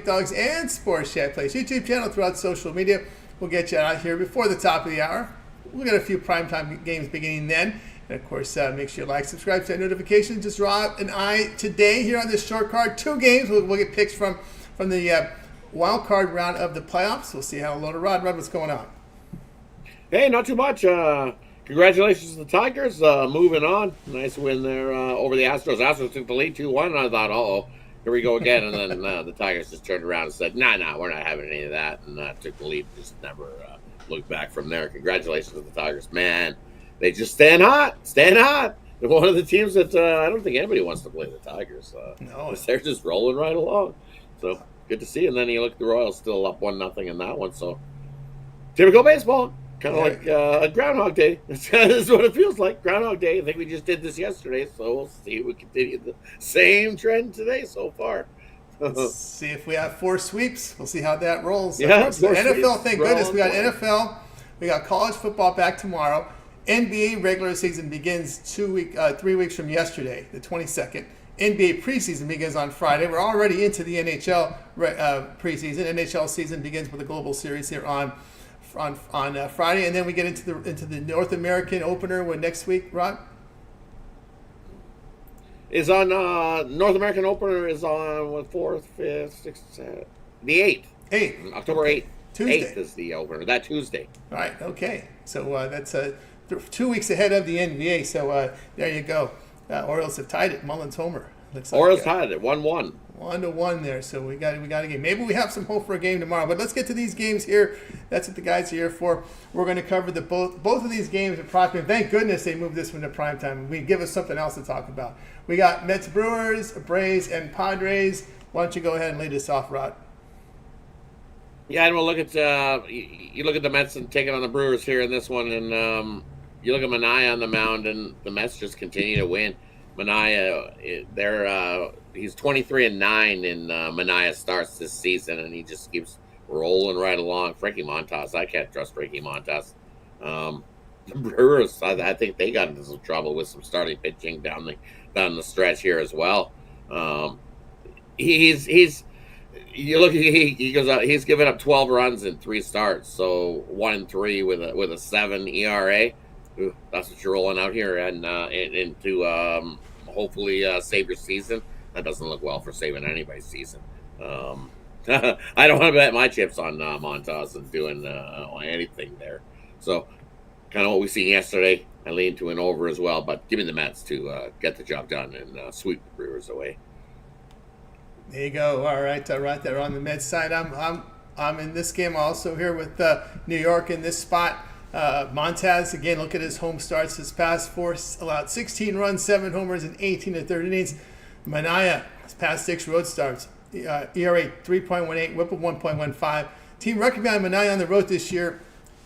Dawgz and Sports Chat Place YouTube channel throughout social media. We'll get you out here before the top of the hour. We'll get a few primetime games beginning then. And, of course, make sure you like, subscribe, set notifications. Just Rob and I today here on this short card. 2 games. We'll get picks from the wild card round of the playoffs. We'll see how loaded. Rod, what's going on? Hey, not too much. Congratulations to the Tigers. Moving on. Nice win there over the Astros. Astros took the lead 2-1, and I thought, uh-oh, here we go again. And then the Tigers just turned around and said, nah, we're not having any of that. And took the lead. Just never looked back from there. Congratulations to the Tigers. Man, they just stand hot. They're one of the teams that I don't think anybody wants to play the Tigers. No. They're just rolling right along. So good to see. And then you look at the Royals still up 1-0 in that one. So typical baseball. Kind of like a Groundhog Day. That's what it feels like. Groundhog Day. I think we just did this yesterday, so we'll see if we continue the same trend today so far. Let's see if we have 4 sweeps. We'll see how that rolls. Yeah, so NFL, thank goodness. We got NFL. We got college football back tomorrow. NBA regular season begins 3 weeks from yesterday, the 22nd. NBA preseason begins on Friday. We're already into the NHL preseason. NHL season begins with a global series here on Friday, and then we get into the North American opener next week. Rod is on North American opener is on what 4th, 5th, 6th, the 8th, October 8th. Tuesday 8th is the opener. That Tuesday. All right. Okay. So that's 2 weeks ahead of the NBA. So there you go. Orioles have tied it. Mullins homer. Looks like, Orioles tied it 1-1. 1-1 there, so we got a game. Maybe we have some hope for a game tomorrow, but let's get to these games here. That's what the guys are here for. We're going to cover both of these games at prime time. Thank goodness they moved this one to prime time. We give us something else to talk about. We got Mets, Brewers, Braves, and Padres. Why don't you go ahead and lead us off, Rod? Yeah, and we'll look at you look at the Mets and taking on the Brewers here in this one, and you look at Manaea on the mound, and the Mets just continue to win. Manaea, he's 23-9 in Manaea starts this season, and he just keeps rolling right along. Frankie Montas, I can't trust Frankie Montas. The Brewers, I think they got into some trouble with some starting pitching down the stretch here as well. He goes out. He's given up 12 runs in 3 starts, so 1-3 with a 7 ERA. Ooh, that's what you're rolling out here, and into hopefully save your season. That doesn't look well for saving anybody's season. I don't want to bet my chips on Montas and doing anything there. So, kind of what we seen yesterday. I lean to an over as well, but give me the Mets to get the job done and sweep the Brewers away. There you go. All right, right there on the Mets side. I'm in this game also here with New York in this spot. Montas, again, look at his home starts. His past 4 allowed 16 runs, 7 homers, and 18 1/3 innings. Manaea, his past 6 road starts. ERA 3.18, whip of 1.15. Team record behind Manaea on the road this year,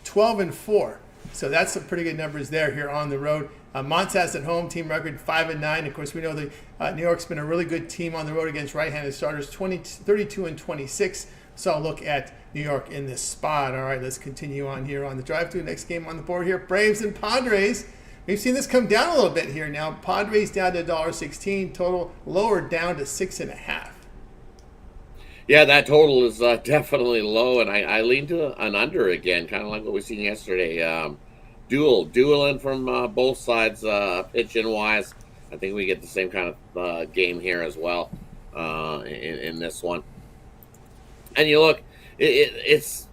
12-4. So that's some pretty good numbers there here on the road. Montas at home, team record 5-9. Of course, we know that New York's been a really good team on the road against right-handed starters, 32-26. So I'll look at New York in this spot. All right, let's continue on here on the drive-thru. Next game on the board here, Braves and Padres. We've seen this come down a little bit here now. Padres down to $1.16, total lower down to 6.5. Yeah, that total is definitely low, and I lean to an under again, kind of like what we seen yesterday. Dueling from both sides, pitching-wise. I think we get the same kind of game here as well in this one. And you look, it's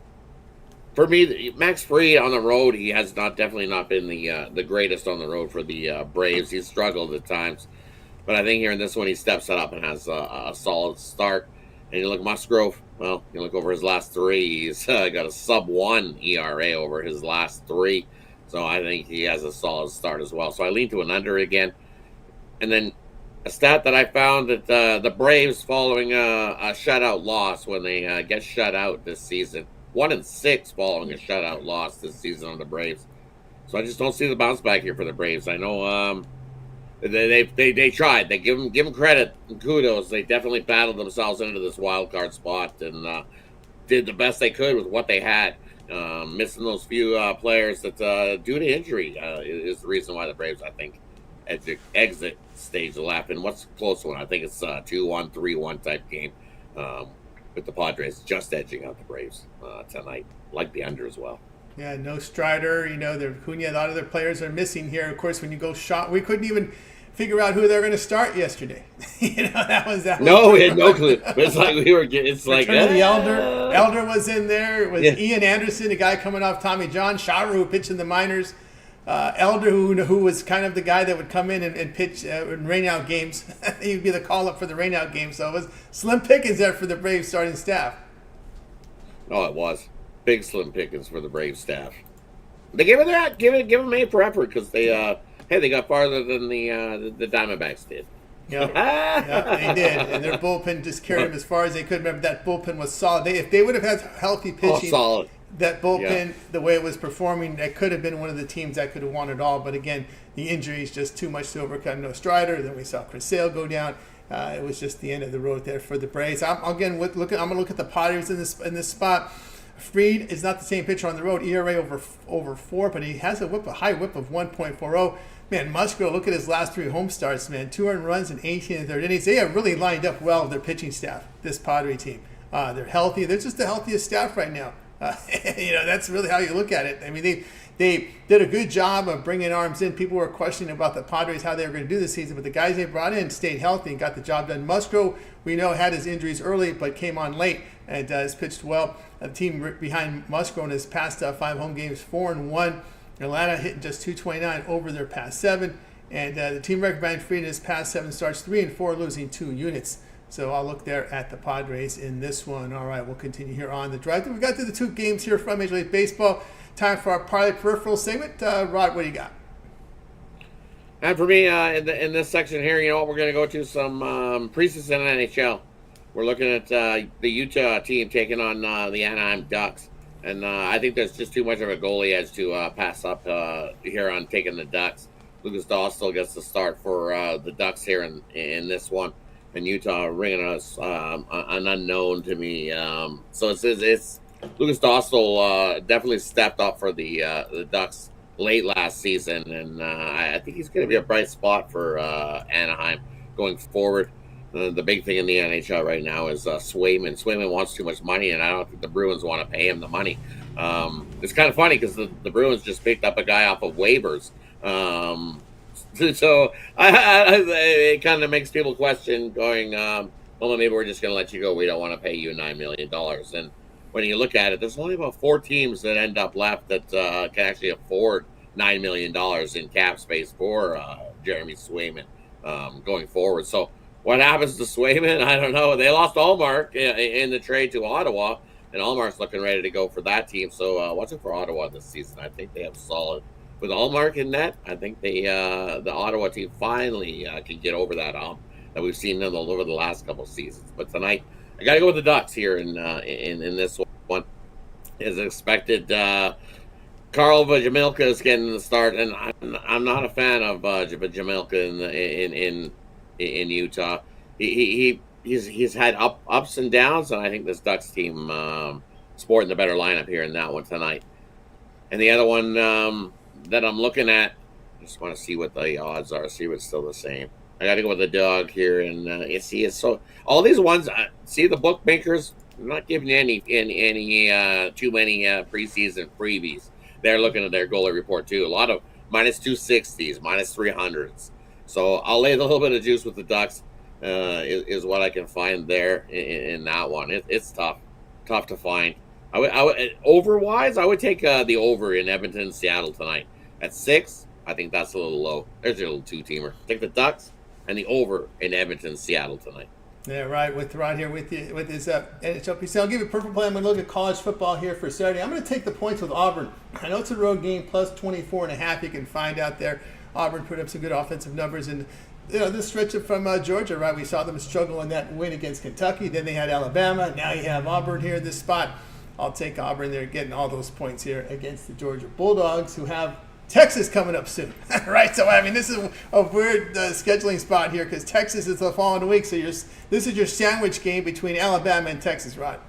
for me, Max Fried on the road. He has definitely not been the greatest on the road for the Braves. He's struggled at times, but I think here in this one he steps it up and has a solid start. And you look Musgrove. Well, you look over his last 3. He's got a sub-1 ERA over his last 3. So I think he has a solid start as well. So I lean to an under again. And then a stat that I found that the Braves, following a shutout loss when they get shut out this season, 1-6 following a shutout loss this season on the Braves. So I just don't see the bounce back here for the Braves. I know they tried. They give them credit and kudos. They definitely battled themselves into this wild card spot and did the best they could with what they had. Missing those few players that due to injury is the reason why the Braves, I think, exit stage left. And what's a close one? I think it's 2-1, 3-1 type game. with the Padres just edging out the Braves tonight. Like the under as well. Yeah, no Strider. The Acuna, a lot of their players are missing here. Of course, when you go shot, we couldn't even figure out who they're going to start yesterday. that was no, we had no clue. It's like we were. It's like the Elder was in there. It was Ian Anderson, a guy coming off Tommy John. Sharu, who pitched in the minors. Elder, who was kind of the guy that would come in and pitch in rainout games. He'd be the call up for the rainout games. So it was slim pickings there for the Braves starting staff. Oh, it was big slim pickings for the Braves staff. They give them A for effort because they got farther than the Diamondbacks did. Yeah, they did, and their bullpen just carried them as far as they could. Remember, that bullpen was solid. If they would have had healthy pitching, solid. That bullpen, the way it was performing, that could have been one of the teams that could have won it all. But again, the injuries just too much to overcome. No Strider. Then we saw Chris Sale go down. It was just the end of the road there for the Braves. I'm going to look at the Padres in this spot. Fried is not the same pitcher on the road. ERA over 4, but he has a high whip of 1.40. Man, Musgrove, look at his last 3 home starts, man. 2 earned runs in 18 and third innings. They have really lined up well with their pitching staff, this Padre team. They're healthy. They're just the healthiest staff right now. That's really how you look at it. I mean, they did a good job of bringing arms in. People were questioning about the Padres, how they were going to do this season, but the guys they brought in stayed healthy and got the job done. Musgrove, we know, had his injuries early, but came on late and has pitched well. The team behind Musgrove in his past 5 home games, 4-1. Atlanta hitting just 229 over their past 7. And the team record behind Fried in his past 7 starts, 3-4, losing 2 units. So I'll look there at the Padres in this one. All right, we'll continue here on the drive. We got to the 2 games here from Major League Baseball. Time for our parlay peripheral segment. Rod, what do you got? And for me, in this section here, you know what, we're going to go to some preseason NHL. We're looking at the Utah team taking on the Anaheim Ducks. And I think there's just too much of a goalie edge to pass up here on taking the Ducks. Lucas Dawgz still gets the start for the Ducks here in this one. And Utah ringing us an unknown to me. So it's Lucas Dawgz definitely stepped up for the Ducks late last season. And I think he's going to be a bright spot for Anaheim going forward. The big thing in the NHL right now is Swayman. Swayman wants too much money, and I don't think the Bruins want to pay him the money. It's kind of funny because the Bruins just picked up a guy off of waivers. So it kind of makes people question going, well, maybe we're just going to let you go. We don't want to pay you $9 million. And when you look at it, there's only about 4 teams that end up left that can actually afford $9 million in cap space for Jeremy Swayman going forward. So what happens to Swayman? I don't know. They lost Allmark in the trade to Ottawa, and Allmark's looking ready to go for that team. So watch out for Ottawa this season. I think they have solid. With Allmark in net, I think the Ottawa team finally can get over that hump that we've seen them over the last couple of seasons. But tonight, I got to go with the Ducks here in this one. As expected, Carl Vajamilka is getting the start, and I'm not a fan of Vajamilka in Utah. He's had ups and downs, and I think this Ducks team sporting the better lineup here in that one tonight. And the other one that I'm looking at, I just want to see what the odds are, see what's still the same. I got to go with the dog here, and you see it's so all these ones. See the bookmakers not giving you any too many preseason freebies. They're looking at their goalie report too. A lot of minus 260s, minus 300s. So I'll lay a little bit of juice with the Ducks. Is what I can find there in that one. It's tough to find. I would over-wise, I would take the over in Edmonton, Seattle tonight. At 6, I think that's a little low. There's your little 2-teamer. Take the Ducks and the over in Edmonton, Seattle tonight. Yeah, right. With Rod here with you with his NHL PC. I'll give you a perfect play. I'm going to look at college football here for Saturday. I'm going to take the points with Auburn. I know it's a road game, plus 24.5. You can find out there. Auburn put up some good offensive numbers, and this stretch from Georgia, right? We saw them struggle in that win against Kentucky. Then they had Alabama. Now you have Auburn here in this spot. I'll take Auburn. They're getting all those points here against the Georgia Bulldogs, who have Texas coming up soon, right? So, I mean, this is a weird scheduling spot here because Texas is the following week. So this is your sandwich game between Alabama and Texas, right?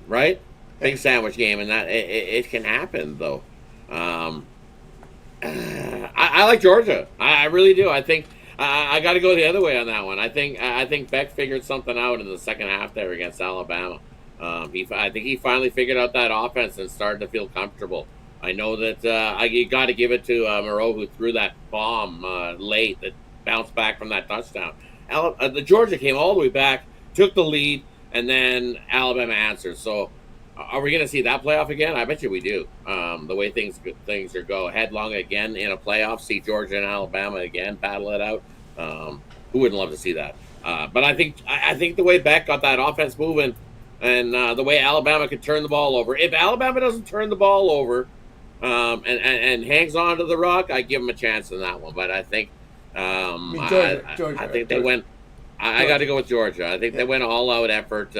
Right? Big sandwich game, and that it can happen, though. I like Georgia. I really do. I think I got to go the other way on that one. I think Beck figured something out in the second half there against Alabama. I think he finally figured out that offense and started to feel comfortable. I know that you got to give it to Moreau, who threw that bomb late that bounced back from that touchdown. The Georgia came all the way back, took the lead, and then Alabama answered. So, are we going to see that playoff again? I bet you we do. The way things are go headlong again in a playoff, see Georgia and Alabama again battle it out. Who wouldn't love to see that? But I think the way Beck got that offense moving, and the way Alabama could turn the ball over. If Alabama doesn't turn the ball over, and hangs on to the rock, I give them a chance in that one. But I think Georgia, I think they went. I got to go with Georgia. I think they went all out effort.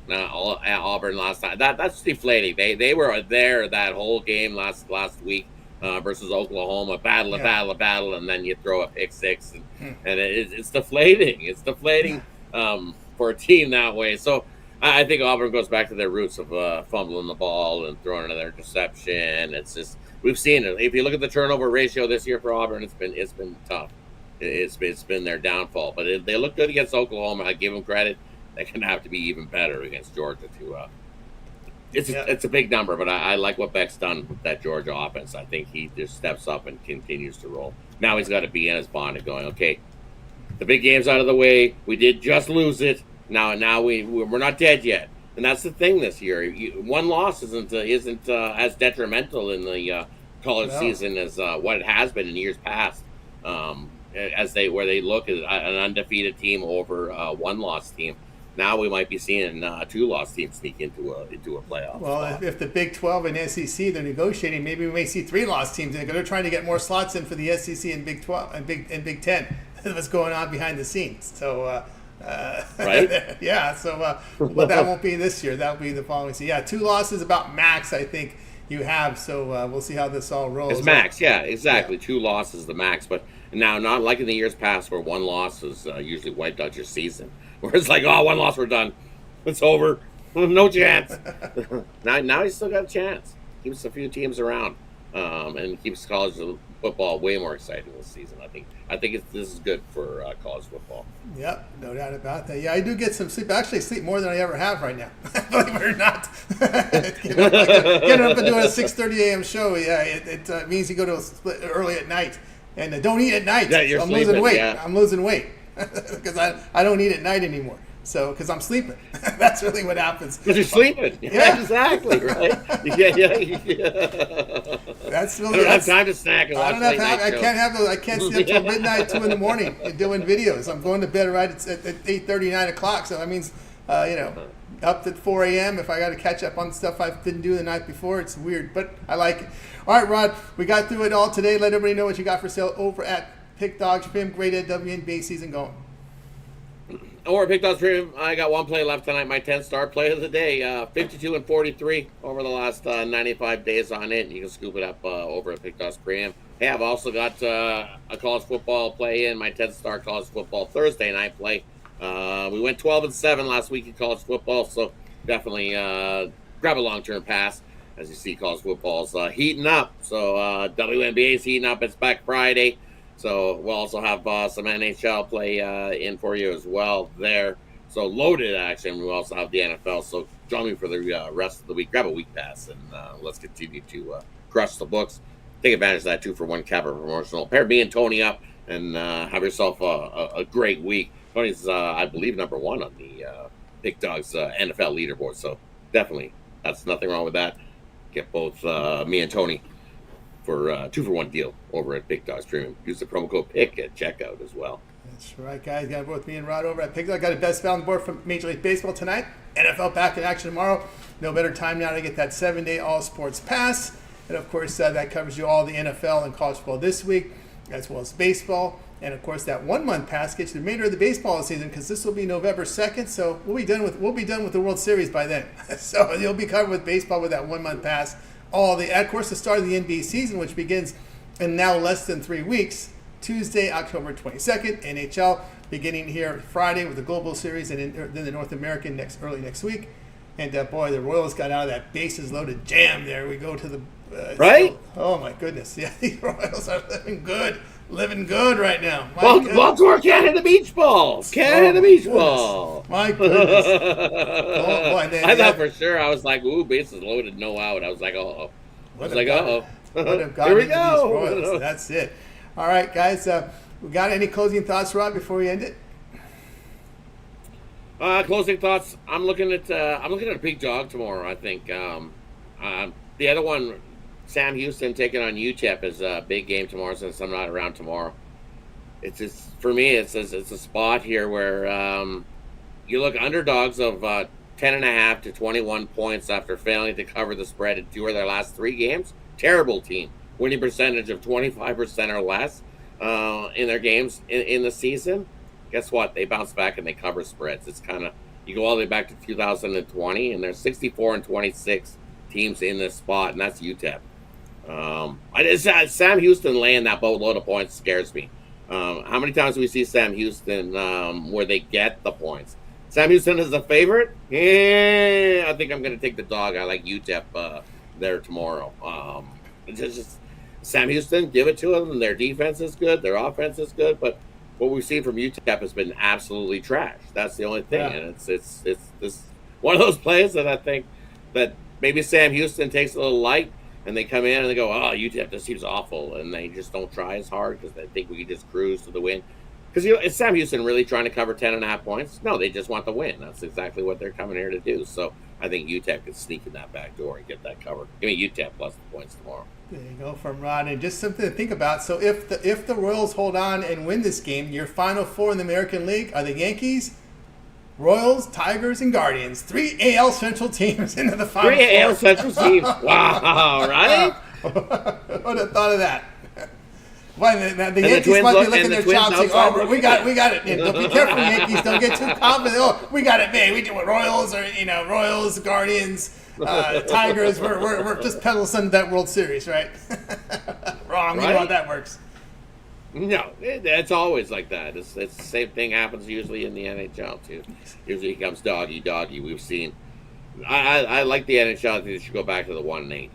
Auburn last time. That's deflating. They were there that whole game last week versus Oklahoma. Battle, and then you throw a pick six, and it's deflating. It's deflating for a team that way. So I think Auburn goes back to their roots of fumbling the ball and throwing another interception. It's just we've seen it. If you look at the turnover ratio this year for Auburn, it's been tough. It's been their downfall. But they look good against Oklahoma. I give them credit. They're going to have to be even better against Georgia too. It's a big number, but I like what Beck's done with that Georgia offense. I think he just steps up and continues to roll. Now he's got to be in his bond and going, okay, the big game's out of the way. We did just lose it. Now we're not dead yet, and that's the thing this year. One loss isn't as detrimental in the college season as what it has been in years past. Where they look at an undefeated team over a one-loss team. Now we might be seeing a two-loss team sneak into a playoff. Well, if the Big 12 and SEC they're negotiating, maybe we may see three-loss teams. They're trying to get more slots in for the SEC and Big 12 and Big 10. What's going on behind the scenes? So, right? Yeah. So, but that won't be this year. That'll be the following season. Yeah, 2 losses about max. I think you have. So we'll see how this all rolls. It's max. Yeah, exactly. Yeah. 2 losses the max, but now not like in the years past where 1 loss is usually wiped out your season. Where it's like, 1 loss, we're done. It's over. No chance. now he's still got a chance. Keeps a few teams around, and keeps college football way more exciting this season. I think this is good for college football. Yep, no doubt about that. Yeah, I do get some sleep. I actually sleep more than I ever have right now. Believe it or not. Getting up and doing a 6:30 a.m. show. Yeah, it means you go to early at night, and don't eat at night. Yeah, you're so I'm sleeping, losing weight. Yeah. I'm losing weight because I don't eat at night anymore. So, because I'm sleeping. That's really what happens. Because you're sleeping. Yeah, exactly, right? Yeah. That's really. I don't have time to snack and watch late night shows. I can't stay up till midnight, 2 in the morning, doing videos. I'm going to bed right at 8:30, 9 o'clock. So that means, up at 4 a.m. If I got to catch up on stuff I didn't do the night before. It's weird, but I like it. All right, Rod, we got through it all today. Let everybody know what you got for sale over at Pick Dawgz Premium. Great WNBA season going. Or Pick Dawgz Premium, I got 1 play left tonight. My 10-star play of the day, 52-43 over the last 95 days on it. You can scoop it up over at Pick Dawgz Premium. Hey, I've also got a college football play in my 10-star college football Thursday night play. We went 12-7 last week in college football, so definitely grab a long-term pass. As you see, college football's heating up. So WNBA's heating up. It's back Friday. So we'll also have some NHL play in for you as well there. So loaded action. We'll also have the NFL. So join me for the rest of the week. Grab a week pass and let's continue to crush the books. Take advantage of that 2-for-1 Capper promotional. Pair me and Tony up and have yourself a great week. Tony's, I believe, number 1 on the Pick Dawgz NFL leaderboard. So definitely, that's nothing wrong with that. Get both me and Tony for a 2-for-1 deal over at Pick Dawgz Premium. Use the promo code PICK at checkout as well. That's right, guys. Got both me and Rod over at Pick Dawgz. Got a best bet on the board from Major League Baseball tonight. NFL back in action tomorrow. No better time now to get that 7-day all sports pass. And of course, that covers you all the NFL and college football this week, as well as baseball. And of course, that 1-month pass gets you the remainder of the baseball season, because this will be November 2nd. So we'll be done with the World Series by then. So you'll be covered with baseball with that 1-month pass. Of course, the start of the NBA season, which begins in now less than 3 weeks, Tuesday, October 22nd. NHL beginning here Friday with the Global Series, and then the North American early next week. And boy, the Royals got out of that bases loaded jam there. We go to the right? Oh my goodness, yeah, the Royals are living good. living good right now. Baltimore can't hit the beach ball. Can't hit the beach ball. My goodness. Oh, boy, I thought for sure. I was like, ooh, bases loaded, no out. I was like, uh-oh. I was like, uh-oh. Here we go. That's it. All right, guys. We got any closing thoughts, Rob, before we end it? Closing thoughts. I'm looking at a big dog tomorrow. I think the other one, Sam Houston taking on UTEP, is a big game tomorrow since I'm not around tomorrow. It's just, for me, it's a spot here where you look underdogs of 10.5 to 21 points after failing to cover the spread in 2 of their last 3 games. Terrible team, winning percentage of 25% or less in their games in the season. Guess what? They bounce back and they cover spreads. It's kind of, you go all the way back to 2020, and there's 64 and 26 teams in this spot, and that's UTEP. Sam Houston laying that boatload of points scares me. How many times do we see Sam Houston where they get the points? Sam Houston is a favorite? Yeah, I think I'm going to take the dog. I like UTEP there tomorrow. Just Sam Houston, give it to them. Their defense is good. Their offense is good. But what we've seen from UTEP has been absolutely trash. That's the only thing. Yeah. And it's this one of those plays that I think that maybe Sam Houston takes a little light, and they come in and they go, oh, UTEP, this seems awful. And they just don't try as hard because they think we can just cruise to the win. Because, is Sam Houston really trying to cover 10.5 points? No, they just want the win. That's exactly what they're coming here to do. So I think UTEP could sneak in that back door and get that covered. Give me UTEP plus the points tomorrow. There you go from Rod. And just something to think about. So if the Royals hold on and win this game, your final 4 in the American League are the Yankees, Royals, Tigers, and Guardians. 3 AL Central teams into the final 3 AL Central teams. Wow, right? Who would have thought of that? Well, the Yankees must be licking their chops saying, oh, we got it. Be careful, Yankees. Don't get too confident. Oh, we got it, man. We do what Royals or, Royals, Guardians, Tigers. We're just peddling that World Series, right? Wrong. Right? You know how that works. No, it's always like that. It's the same thing happens usually in the NHL, too. Usually it comes doggy. We've seen. I like the NHL. I think they should go back to the 1-8.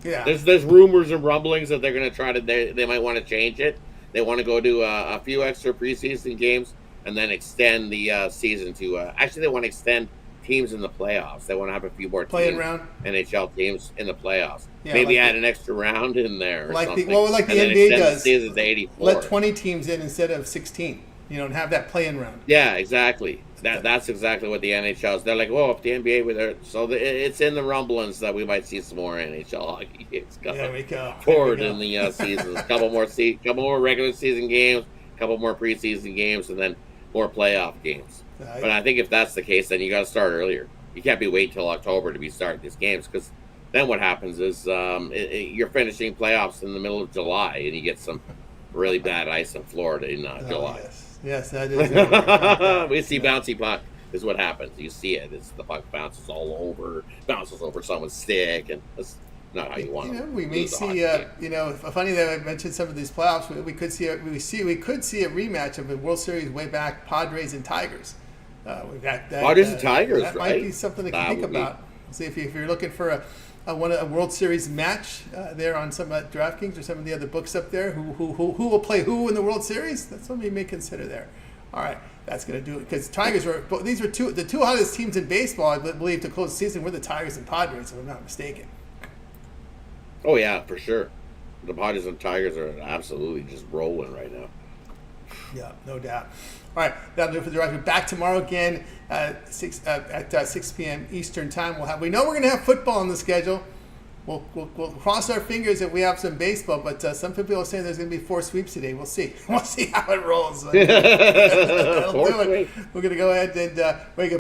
Yeah. There's rumors and rumblings that they're going to try to, they might want to change it. They want to go to a few extra preseason games and then extend the season to, actually they want to extend teams in the playoffs. They want to have a few more playing round NHL teams in the playoffs. Yeah, maybe add an extra round in there or something. The NBA does. The season to 84. Let 20 teams in instead of 16. And have that playing round. Yeah, exactly. That's exactly what the NHL is. They're like, well, if the NBA were there, so it's in the rumblings that we might see some more NHL hockey games coming forward in the season. Couple more regular season games, couple more preseason games, and then more playoff games. But I think if that's the case, then you got to start earlier. You can't be waiting till October to be starting these games, because then what happens is you're finishing playoffs in the middle of July, and you get some really bad ice in Florida in July. Yes, that is. We see bouncy puck is what happens. You see it. It's the puck bounces all over, bounces over someone's stick, and that's not how you want to. We may see. Funny that I mentioned some of these playoffs. We could see a rematch of the World Series way back, Padres and Tigers. We got that. Padres and Tigers. That might be something to think about. See if you're looking for a World Series match there on some DraftKings or some of the other books up there. Who will play who in the World Series? That's something you may consider there. All right, that's going to do it, because Tigers were the two hottest teams in baseball, I believe, to close the season were the Tigers and Padres, if I'm not mistaken. Oh yeah, for sure. The Padres and Tigers are absolutely just rolling right now. Yeah, no doubt. All right, that'll do it for the drive. We're back tomorrow again at 6 p.m. Eastern time. We know we're going to have football on the schedule. We'll cross our fingers that we have some baseball, but some people are saying there's going to be 4 sweeps today. We'll see. We'll see how it rolls. That'll do it. We're going to go ahead and wake up.